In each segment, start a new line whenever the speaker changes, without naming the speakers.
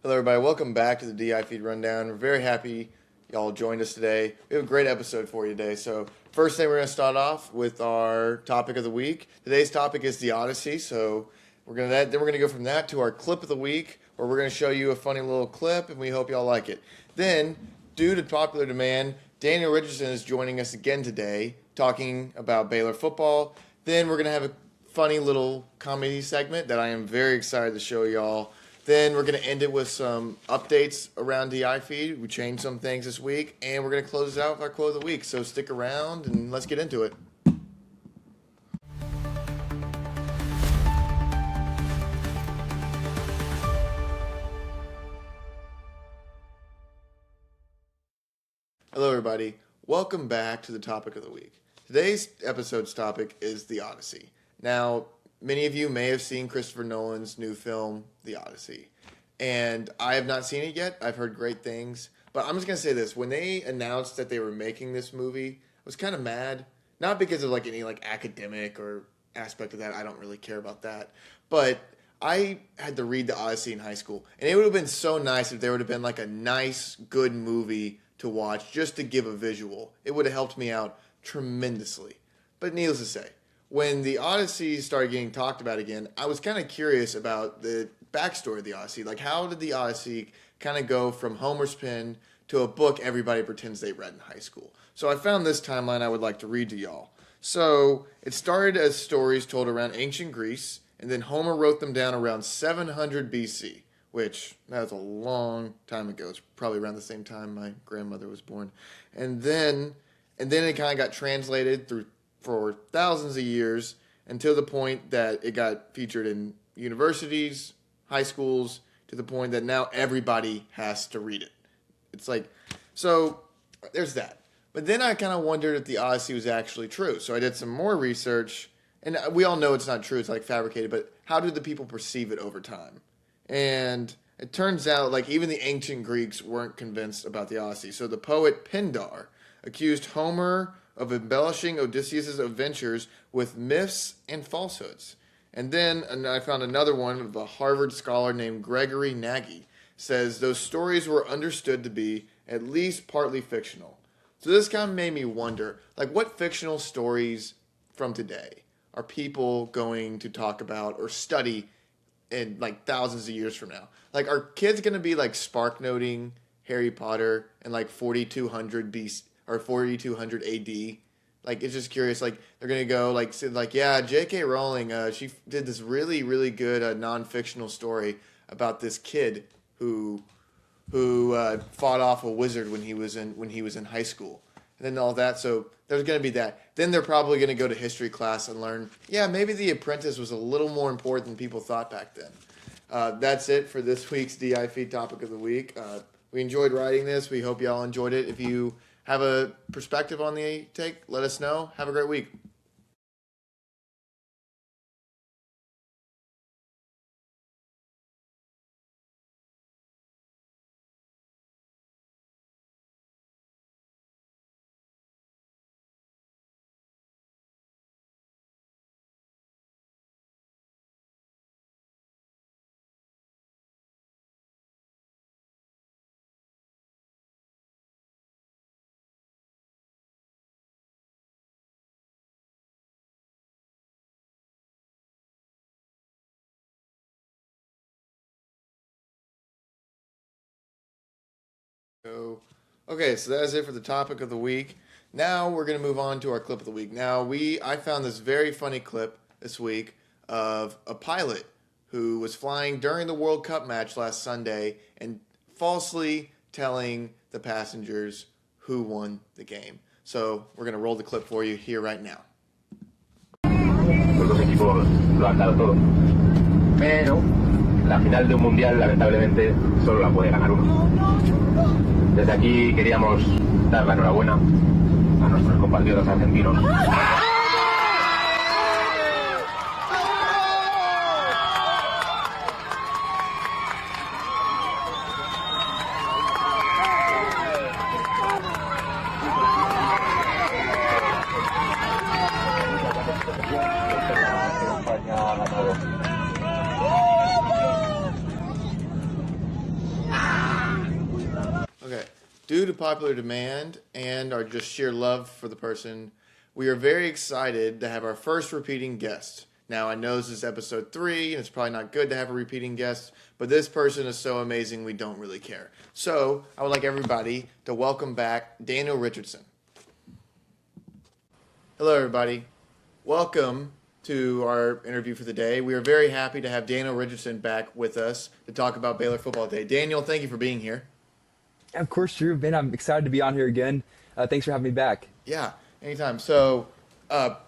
Hello, everybody. Welcome back to the DI Feed Rundown. We're very happy y'all joined us today. We have a great episode for you today. So, first thing, we're going to start off with our topic of the week. Today's topic is the Odyssey. So, we're going to go from that to our clip of the week, where we're going to show you a funny little clip, and we hope y'all like it. Then, due to popular demand, Daniel Richardson is joining us again today, talking about Baylor football. Then, we're going to have a funny little comedy segment that I am very excited to show y'all. Then we're going to end it with some updates around DI Feed. We changed some things this week, and we're going to close it out with our quote of the week. So stick around, and let's get into it. Hello, everybody. Welcome back to the topic of the week. Today's episode's topic is the Odyssey. Now, many of you may have seen Christopher Nolan's new film, The Odyssey. And I have not seen it yet. I've heard great things. But I'm just going to say this. When they announced that they were making this movie, I was kind of mad. Not because of any academic or aspect of that. I don't really care about that. But I had to read The Odyssey in high school. And it would have been so nice if there would have been a nice, good movie to watch just to give a visual. It would have helped me out tremendously. But needless to say, when the Odyssey started getting talked about again, I was kind of curious about the backstory of the Odyssey. How did the Odyssey kind of go from Homer's pen to a book everybody pretends they read in high school? So I found this timeline I would like to read to y'all. So it started as stories told around ancient Greece, and then Homer wrote them down around 700 BC, which that was a long time ago. It's probably around the same time my grandmother was born. And then it kind of got translated for thousands of years until the point that it got featured in universities, high schools, to the point that now everybody has to read it. So there's that. But then I kind of wondered if the Odyssey was actually true. So I did some more research, and we all know it's not true, it's fabricated, but how did the people perceive it over time? And it turns out even the ancient Greeks weren't convinced about the Odyssey. So the poet Pindar accused Homer of embellishing Odysseus' adventures with myths and falsehoods. And then I found another one of a Harvard scholar named Gregory Nagy. Says those stories were understood to be at least partly fictional. So this kind of made me wonder, what fictional stories from today are people going to talk about or study in thousands of years from now? Are kids going to be spark noting Harry Potter in 4200 BC or 4200 AD? It's just curious. They're gonna go yeah, J.K. Rowling. She did this really, really good non-fictional story about this kid who fought off a wizard when he was in high school, and then all that. So there's gonna be that. Then they're probably gonna go to history class and learn. Yeah, maybe The Apprentice was a little more important than people thought back then. That's it for this week's DI Feed topic of the week. We enjoyed writing this. We hope y'all enjoyed it. If you have a perspective on the take, let us know. Have a great week. Okay, so that's it for the topic of the week. Now we're going to move on to our clip of the week. Now, I found this very funny clip this week of a pilot who was flying during the World Cup match last Sunday and falsely telling the passengers who won the game. So we're going to roll the clip for you here right now.
Los dos equipos lo han dado todo, pero la final de un mundial lamentablemente solo la puede ganar uno. Desde aquí queríamos dar la enhorabuena a nuestros compatriotas argentinos.
due to popular demand and our just sheer love for the person, we are very excited to have our first repeating guest. Now, I know this is episode 3, and it's probably not good to have a repeating guest, but this person is so amazing we don't really care. So, I would like everybody to welcome back Daniel Richardson. Hello, everybody. Welcome to our interview for the day. We are very happy to have Daniel Richardson back with us to talk about Baylor football today. Daniel, thank you for being here.
Of course, Drew. Ben, I'm excited to be on here again. Thanks for having me back.
Yeah, anytime. So,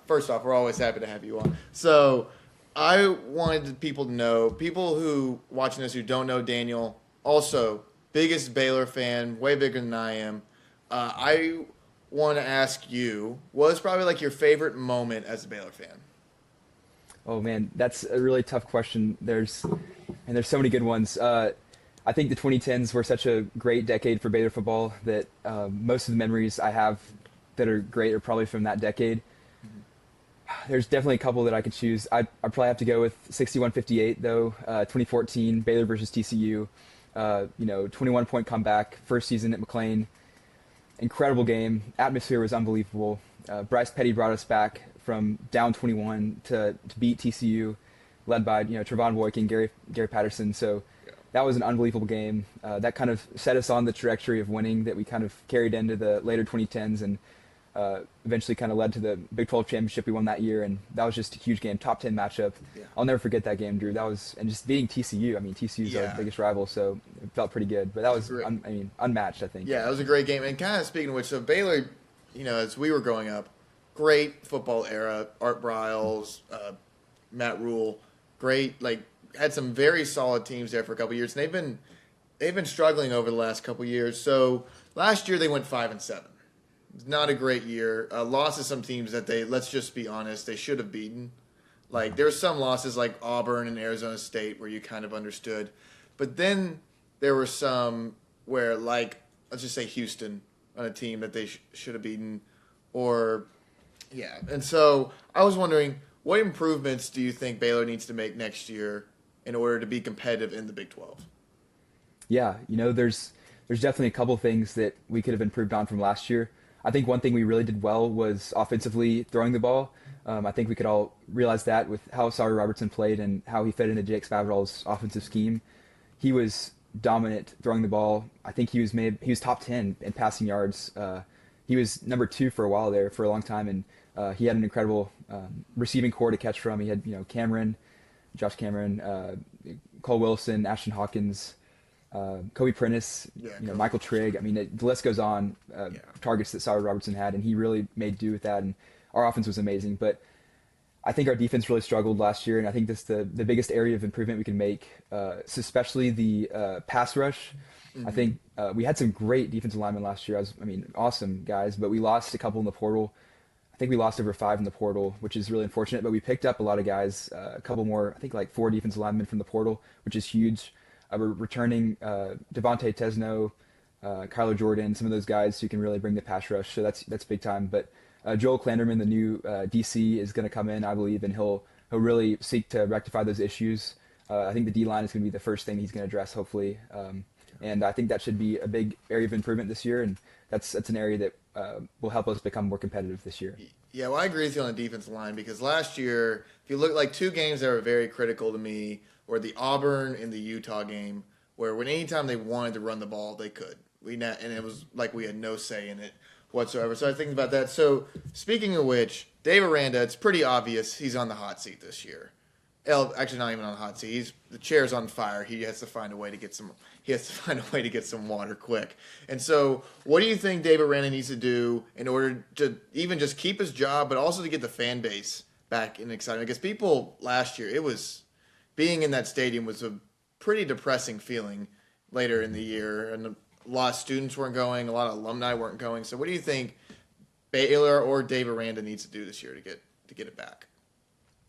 first off, we're always happy to have you on. So, I wanted people to know, people who watching this who don't know Daniel, also biggest Baylor fan, way bigger than I am. I want to ask you, what is probably like your favorite moment as a Baylor fan?
Oh man, that's a really tough question. There's so many good ones. I think the 2010s were such a great decade for Baylor football that most of the memories I have that are great are probably from that decade. There's definitely a couple that I could choose. I'd probably have to go with 61-58 though. 2014 Baylor versus TCU. 21-point comeback, first season at McLean. Incredible game. Atmosphere was unbelievable. Bryce Petty brought us back from down 21 to beat TCU, led by Trevon Boykin and Gary Patterson. So that was an unbelievable game. That kind of set us on the trajectory of winning that we kind of carried into the later 2010s and eventually kind of led to the Big 12 championship we won that year. And that was just a huge game, top 10 matchup. Yeah. I'll never forget that game, Drew. And just beating TCU. I mean, TCU's our biggest rival, so it felt pretty good. But that was, unmatched, I think.
Yeah, it was a great game. And kind of speaking of which, so Baylor, as we were growing up, great football era. Art Briles, Matt Rule, great. Had some very solid teams there for a couple years. And they've been struggling over the last couple years. So last year they went 5-7. It's not a great year. Lost to some teams that let's just be honest, they should have beaten. There were some losses like Auburn and Arizona State where you kind of understood. But then there were some where, let's just say Houston on a team that they should have beaten. And so I was wondering, what improvements do you think Baylor needs to make next year in order to be competitive in the Big 12?
Yeah, there's definitely a couple things that we could have improved on from last year. I think one thing we really did well was offensively throwing the ball. I think we could all realize that with how Sawyer Robertson played and how he fit into Jake Spavital's offensive scheme. He was dominant throwing the ball. I think he was top 10 in passing yards. He was number 2 for a while there for a long time, and he had an incredible receiving core to catch from. He had Josh Cameron, Cole Wilson, Ashton Hawkins, Kobe Prentice, Michael Trigg. I mean, the list goes on. Targets that Sawyer Robertson had, and he really made do with that. And our offense was amazing. But I think our defense really struggled last year, and I think that's the biggest area of improvement we can make, especially the pass rush. Mm-hmm. I think we had some great defensive linemen last year. Awesome guys, but we lost a couple in the portal. I think we lost over 5 in the portal, which is really unfortunate. But we picked up a lot of guys, a couple more. I think 4 defensive linemen from the portal, which is huge. We're returning Devontae Tesno, Kyler Jordan, some of those guys who can really bring the pass rush. So that's big time. But Joel Klanderman, the new DC, is going to come in, I believe, and he'll really seek to rectify those issues. I think the D-line is going to be the first thing he's going to address, hopefully. And I think that should be a big area of improvement this year. And that's an area that will help us become more competitive this year.
Yeah, well, I agree with you on the defensive line because last year, if you look 2 games that were very critical to me, or the Auburn and the Utah game, where anytime they wanted to run the ball, they could. And it was like we had no say in it whatsoever. So I think about that. So speaking of which, Dave Aranda, it's pretty obvious he's on the hot seat this year. Actually, not even on the hot seat. The chair's on fire. He has to find a way to get some. He has to find a way to get some water quick. And so, what do you think Dave Aranda needs to do in order to even just keep his job, but also to get the fan base back in excitement? Because people last year, being in that stadium was a pretty depressing feeling later in the year, and a lot of students weren't going, a lot of alumni weren't going. So what do you think Baylor or Dave Aranda needs to do this year to get it back?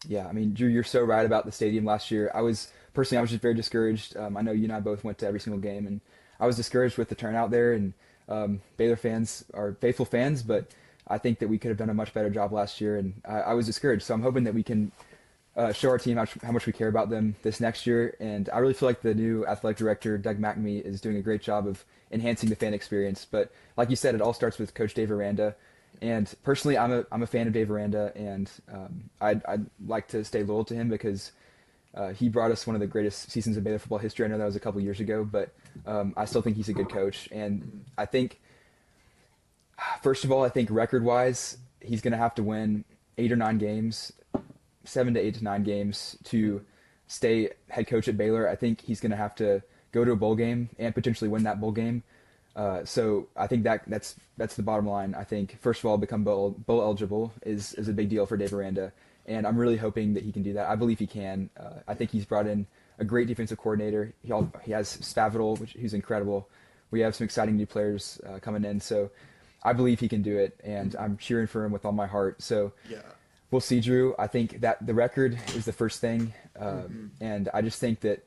Yeah, Drew, you're so right about the stadium last year. I was just very discouraged. I know you and I both went to every single game, and I was discouraged with the turnout there. And Baylor fans are faithful fans, but I think that we could have done a much better job last year, and I was discouraged. So I'm hoping that we can show our team how much we care about them this next year. And I really feel like the new athletic director, Doug McNamee, is doing a great job of enhancing the fan experience. But like you said, it all starts with Coach Dave Aranda. And personally, I'm a fan of Dave Aranda, and I'd like to stay loyal to him because he brought us one of the greatest seasons of Baylor football history. I know that was a couple years ago, but I still think he's a good coach. And I think, first of all, I think record-wise, he's going to have to win 8 or 9 games, 7 to 8 to 9 games to stay head coach at Baylor. I think he's going to have to go to a bowl game and potentially win that bowl game. So I think that's the bottom line. I think, first of all, become bowl eligible is a big deal for Dave Aranda, and I'm really hoping that he can do that. I believe he can. I think he's brought in a great defensive coordinator. He has Spavital, who's incredible. We have some exciting new players coming in, so I believe he can do it, and I'm cheering for him with all my heart. So
Yeah.
we'll see, Drew. I think that the record is the first thing, and I just think that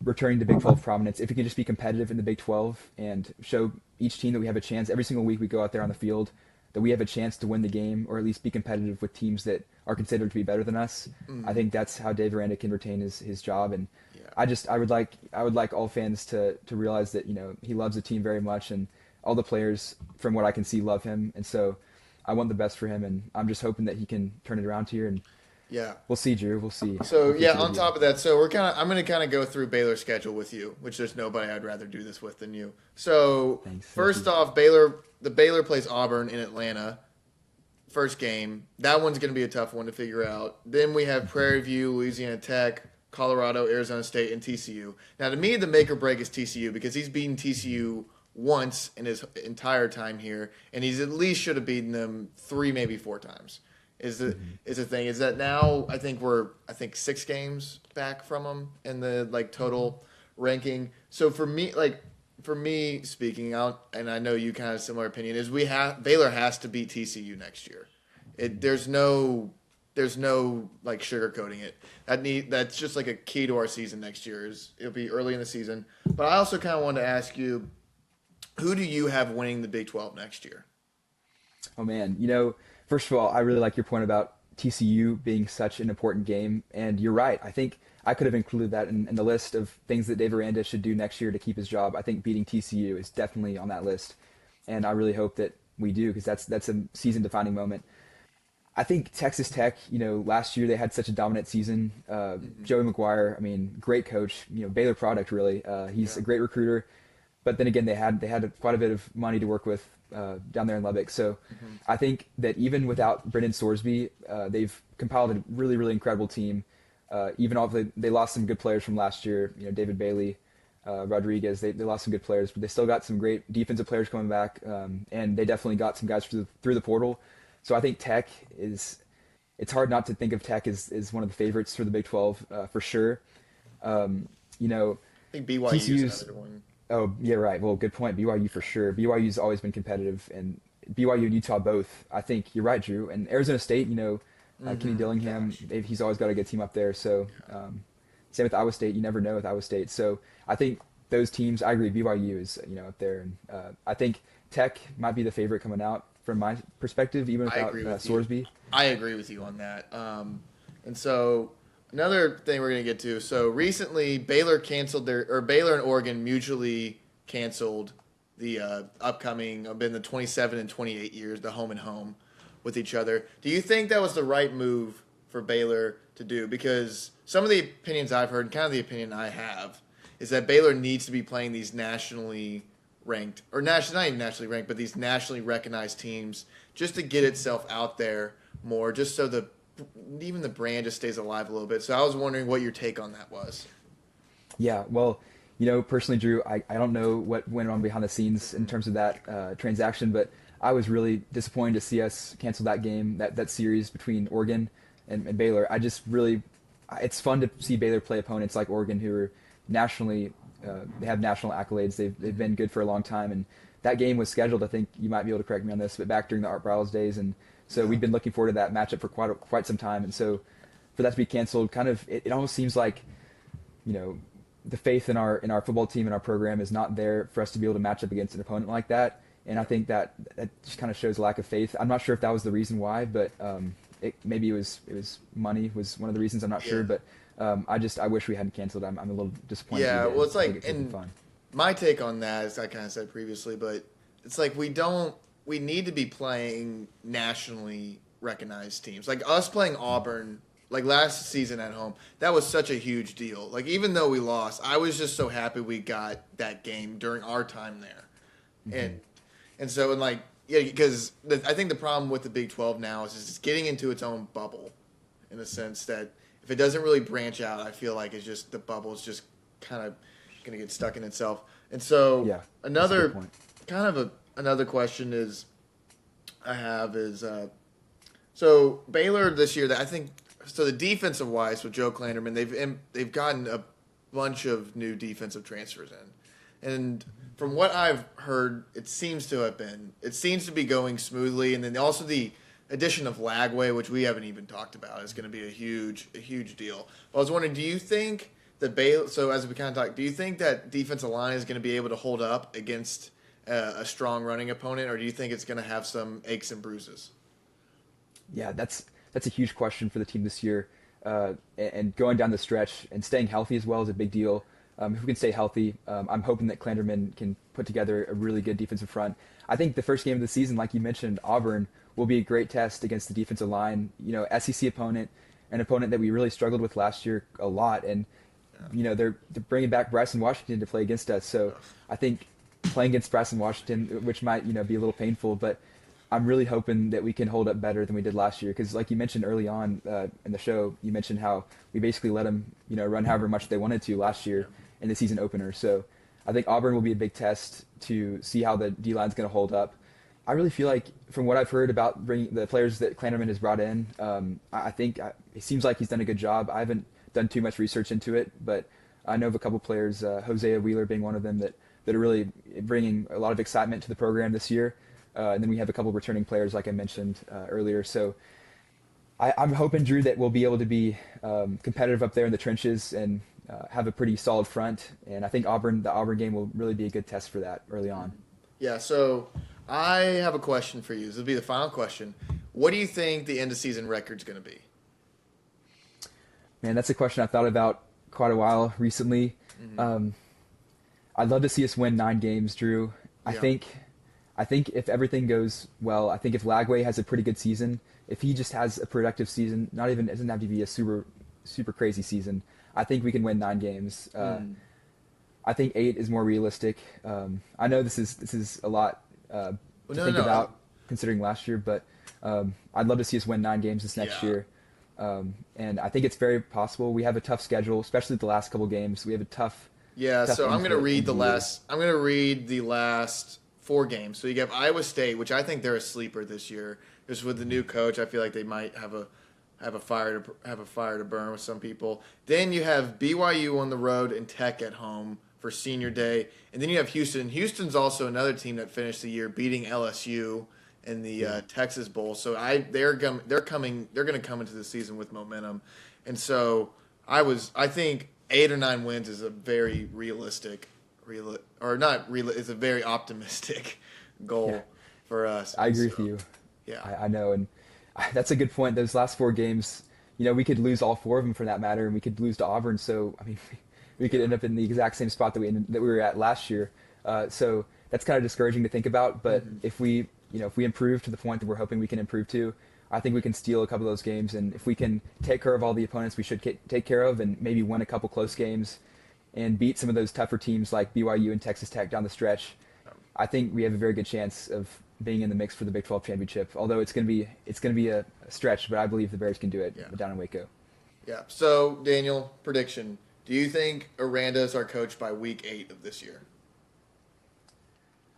returning to Big 12 prominence, if we can just be competitive in the Big 12 and show each team that we have a chance, every single week we go out there on the field, that we have a chance to win the game or at least be competitive with teams that are considered to be better than us. I think that's how Dave Aranda can retain his job. And I would like all fans to realize that, he loves the team very much, and all the players, from what I can see, love him. And so I want the best for him, and I'm just hoping that he can turn it around here. And
Yeah.
we'll see, Drew. We'll see.
So yeah, on top of that, so I'm going to go through Baylor's schedule with you, which there's nobody I'd rather do this with than you. So
Thanks.
First off, Baylor plays Auburn in Atlanta. First game. That one's going to be a tough one to figure out. Then we have Prairie View, Louisiana Tech, Colorado, Arizona State, and TCU. Now, to me, the make or break is TCU because he's beaten TCU once in his entire time here, and he's at least should have beaten them 3, maybe 4 times. Is the thing is that now I think we're 6 games back from him in the total ranking. So for me speaking out, and I know you kind of similar opinion, is Baylor has to beat TCU next year. There's no sugarcoating it. That's just like a key to our season next year. It'll be early in the season. But I also kind of wanted to ask you, who do you have winning the Big 12 next year?
Oh man, first of all, I really like your point about TCU being such an important game, and you're right. I think I could have included that in the list of things that Dave Aranda should do next year to keep his job. I think beating TCU is definitely on that list, and I really hope that we do because that's a season-defining moment. I think Texas Tech, last year they had such a dominant season. Joey McGuire, great coach, Baylor product really. He's a great recruiter, but then again they had quite a bit of money to work with down there in Lubbock. So I think that even without Brendan Sorsby, they've compiled a really, really incredible team. Even although they lost some good players from last year, David Bailey, Rodriguez, they lost some good players, but they still got some great defensive players coming back, and they definitely got some guys through the portal. So I think Tech it's hard not to think of Tech as one of the favorites for the Big 12 for sure.
I think BYU is another one.
Oh, yeah, right. Well, good point. BYU for sure. BYU's always been competitive, and BYU and Utah both. I think you're right, Drew. And Arizona State, Kenny Dillingham, he's always got a good team up there. So same with Iowa State. You never know with Iowa State. So I think those teams, I agree, BYU is, up there. And I think Tech might be the favorite coming out from my perspective, even without Sorsby.
I agree with you on that. And so another thing we're going to get to. So recently, Baylor and Oregon mutually canceled the upcoming, been the 27 and 28 years, the home and home with each other. Do you think that was the right move for Baylor to do? Because some of the opinions I've heard, kind of the opinion I have, is that Baylor needs to be playing these nationally ranked, or not even nationally ranked, but these nationally recognized teams just to get itself out there more, just so even the brand just stays alive a little bit. So I was wondering what your take on that was.
Yeah, well, personally, Drew, I don't know what went on behind the scenes in terms of that transaction, but I was really disappointed to see us cancel that game, that series between Oregon and Baylor. It's fun to see Baylor play opponents like Oregon who are nationally, they have national accolades. They've been good for a long time, and that game was scheduled, I think you might be able to correct me on this, but back during the Art Briles days, and so we've been looking forward to that matchup for quite some time, and so for that to be canceled, kind of, it almost seems like, the faith in our football team and our program is not there for us to be able to match up against an opponent like that. And I think that just kind of shows a lack of faith. I'm not sure if that was the reason why, but Maybe it was money was one of the reasons. I'm not sure, but I wish we hadn't canceled. I'm a little disappointed.
Yeah, well, it's like,
it could've been fun.
my take on that is I kind of said previously, but it's like we need to be playing nationally recognized teams. Like us playing Auburn, like last season at home, that was such a huge deal. Like even though we lost, I was just so happy we got that game during our time there.
Mm-hmm.
And so, and like, yeah, because I think the problem with the Big 12 now is it's getting into its own bubble in the sense that if it doesn't really branch out, I feel like it's just the bubble is just kind of going to get stuck in itself. And so
Yeah,
another
that's a good point.
kind of another question I have is so Baylor this year, I think so the defensive wise with Joe Klanderman, they've gotten a bunch of new defensive transfers in. And from what I've heard, it seems to be going smoothly, and then also the addition of Lagway, which we haven't even talked about, is going to be a huge deal. I was wondering, do you think that Baylor? So as we kind of talk, do you think that defensive line is going to be able to hold up against a strong running opponent, or do you think it's going to have some aches and bruises?
Yeah, that's a huge question for the team this year, and going down the stretch and staying healthy as well is a big deal. If we can stay healthy, I'm hoping that Klanderman can put together a really good defensive front. I think the first game of the season, like you mentioned, Auburn will be a great test against the defensive line. SEC opponent, an opponent that we really struggled with last year a lot, and they're bringing back Bryson Washington to play against us. So I think playing against Bryson Washington, which might be a little painful, but I'm really hoping that we can hold up better than we did last year. Because like you mentioned early on in the show, you mentioned how we basically let them run however much they wanted to last year in the season opener. So I think Auburn will be a big test to see how the D-line's going to hold up. I really feel like, from what I've heard about bringing the players that Klanderman has brought in, I think it seems like he's done a good job. I haven't done too much research into it, but I know of a couple players, Hosea Wheeler being one of them, that are really bringing a lot of excitement to the program this year. And then we have a couple returning players, like I mentioned earlier. So I'm hoping, Drew, that we'll be able to be competitive up there in the trenches and have a pretty solid front. And I think the Auburn game will really be a good test for that early on.
Yeah, so I have a question for you. This will be the final question. What do you think the end-of-season record's going to be?
Man, that's a question I've thought about quite a while recently. Mm-hmm. I'd love to see us win 9 games, Drew. Yeah. I think if everything goes well, I think if Lagway has a pretty good season, if he just has a productive season, it doesn't have to be a super crazy season, I think we can win 9 games. I think 8 is more realistic. I know this is a lot to think about considering last year, but I'd love to see us win 9 games this next year. And I think it's very possible. We have a tough schedule, especially the last couple games. We have a tough. Yeah,
so I'm going to read the last 4 games. So you have Iowa State, which I think they're a sleeper this year. Just with the new coach, I feel like they might have a fire to burn with some people. Then you have BYU on the road and Tech at home for Senior Day, and then you have Houston. Houston's also another team that finished the year beating LSU in the Texas Bowl. So they're going to come into the season with momentum, and so I think 8 or 9 wins is a very realistic. It's a very optimistic goal for us.
I agree with you.
Yeah,
I know, and that's a good point. Those last 4 games, we could lose all 4 of them for that matter, and we could lose to Auburn. So I mean, we could end up in the exact same spot that we were at last year. So that's kind of discouraging to think about. But if we improve to the point that we're hoping we can improve to, I think we can steal a couple of those games. And if we can take care of all the opponents we should take care of, and maybe win a couple close games, and beat some of those tougher teams like BYU and Texas Tech down the stretch, I think we have a very good chance of being in the mix for the Big 12 championship. Although it's going to be a stretch, but I believe the Bears can do it down in Waco.
Yeah. So Daniel, prediction: do you think Aranda is our coach by week 8 of this year?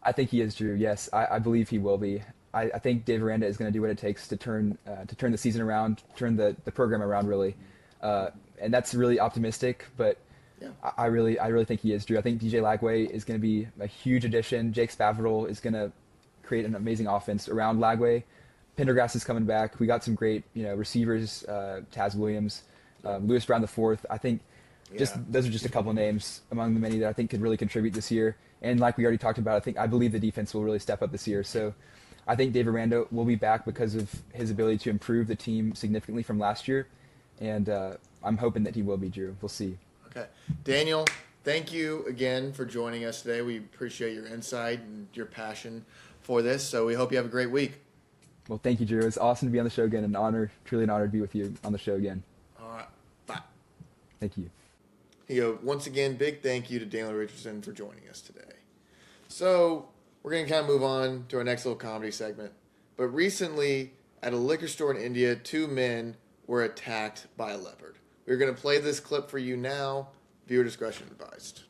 I think he is, Drew. Yes, I believe he will be. I think Dave Aranda is going to do what it takes to turn the season around, turn the program around, really. And that's really optimistic, but. Yeah. I really think he is, Drew. I think DJ Lagway is going to be a huge addition. Jake Spavital is going to create an amazing offense around Lagway. Pendergrass is coming back. We got some great receivers, Taz Williams, Lewis Brown IV. I think those are just a couple of names among the many that I think could really contribute this year. And like we already talked about, I believe the defense will really step up this year. So I think Dave Aranda will be back because of his ability to improve the team significantly from last year, and I'm hoping that he will be, Drew. We'll see.
Okay. Daniel, thank you again for joining us today. We appreciate your insight and your passion for this, so we hope you have a great week.
Well, thank you, Drew. It's awesome to be on the show again. Truly an honor to be with you on the show again.
All right. Bye.
Thank you.
Once again, big thank you to Daniel Richardson for joining us today. So, we're going to kind of move on to our next little comedy segment. But recently, at a liquor store in India, 2 men were attacked by a leopard. We're going to play this clip for you now. Viewer discretion advised.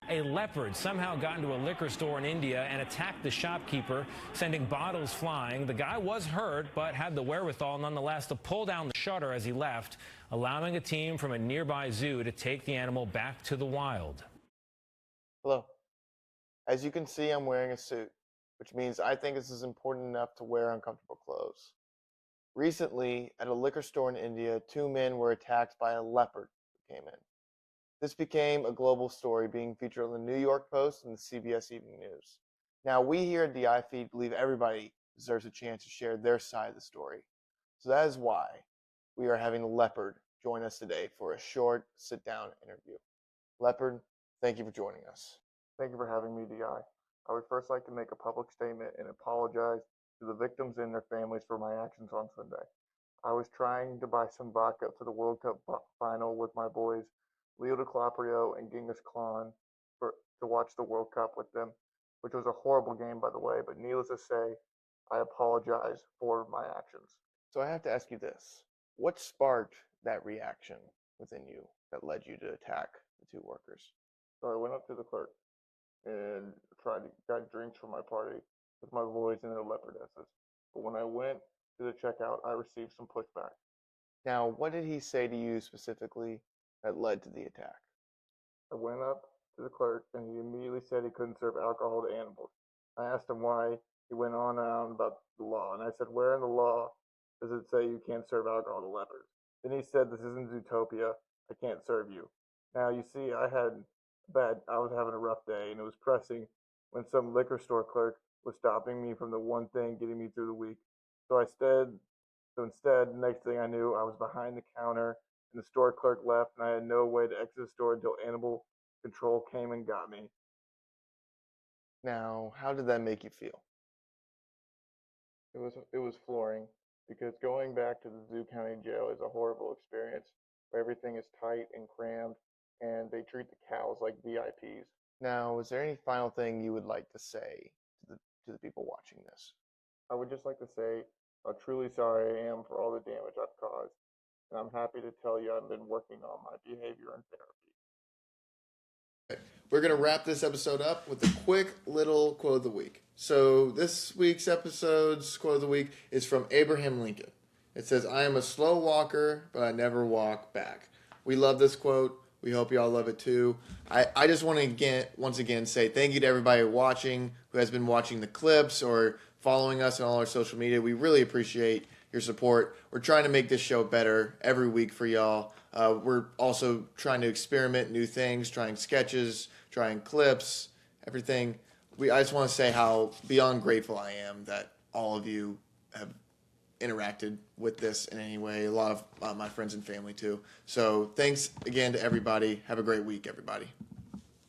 A leopard somehow got into a liquor store in India and attacked the shopkeeper, sending bottles flying. The guy was hurt, but had the wherewithal nonetheless to pull down the shutter as he left, allowing a team from a nearby zoo to take the animal back to the wild.
Hello. As you can see, I'm wearing a suit, which means I think this is important enough to wear uncomfortable clothes. Recently, at a liquor store in India, 2 men were attacked by a leopard who came in. This became a global story, being featured on the New York Post and the CBS Evening News. Now, we here at the iFeed believe everybody deserves a chance to share their side of the story. So that is why we are having Leopard join us today for a short sit-down interview. Leopard, thank you for joining us.
Thank you for having me, DI. I would first like to make a public statement and apologize to the victims and their families for my actions on Sunday. I was trying to buy some vodka for the World Cup final with my boys, Leo DiCaprio and Genghis Khan, to watch the World Cup with them, which was a horrible game, by the way, but needless to say, I apologize for my actions.
So I have to ask you this. What sparked that reaction within you that led you to attack the 2 workers?
So I went up to the clerk and got drinks for my party with my boys and their leopardesses. But when I went to the checkout, I received some pushback.
Now, what did he say to you specifically that led to the attack?
I went up to the clerk and he immediately said he couldn't serve alcohol to animals. I asked him why. He went on and on about the law, and I said, where in the law does it say you can't serve alcohol to leopards? Then he said, this isn't Zootopia. I can't serve you. Now, you see, I was having a rough day, and it was pressing when some liquor store clerk was stopping me from the one thing getting me through the week. So instead, the next thing I knew, I was behind the counter, and the store clerk left, and I had no way to exit the store until animal control came and got me.
Now, how did that make you feel?
It was flooring, because going back to the Zoo County Jail is a horrible experience where everything is tight and crammed, and they treat the cows like VIPs.
Now, is there any final thing you would like to say to the people watching this?
I would just like to say how truly sorry I am for all the damage I've caused, and I'm happy to tell you I've been working on my behavior and therapy.
We're going to wrap this episode up with a quick little quote of the week. So this week's episode's quote of the week is from Abraham Lincoln. It says, I am a slow walker, but I never walk back. We love this quote. We hope you all love it too. I just want to once again say thank you to everybody watching who has been watching the clips or following us on all our social media. We really appreciate your support. We're trying to make this show better every week for y'all. We're also trying to experiment new things, trying sketches, trying clips, everything. I just want to say how beyond grateful I am that all of you have interacted with this in any way. A lot of my friends and family too. So thanks again to everybody. Have a great week, everybody.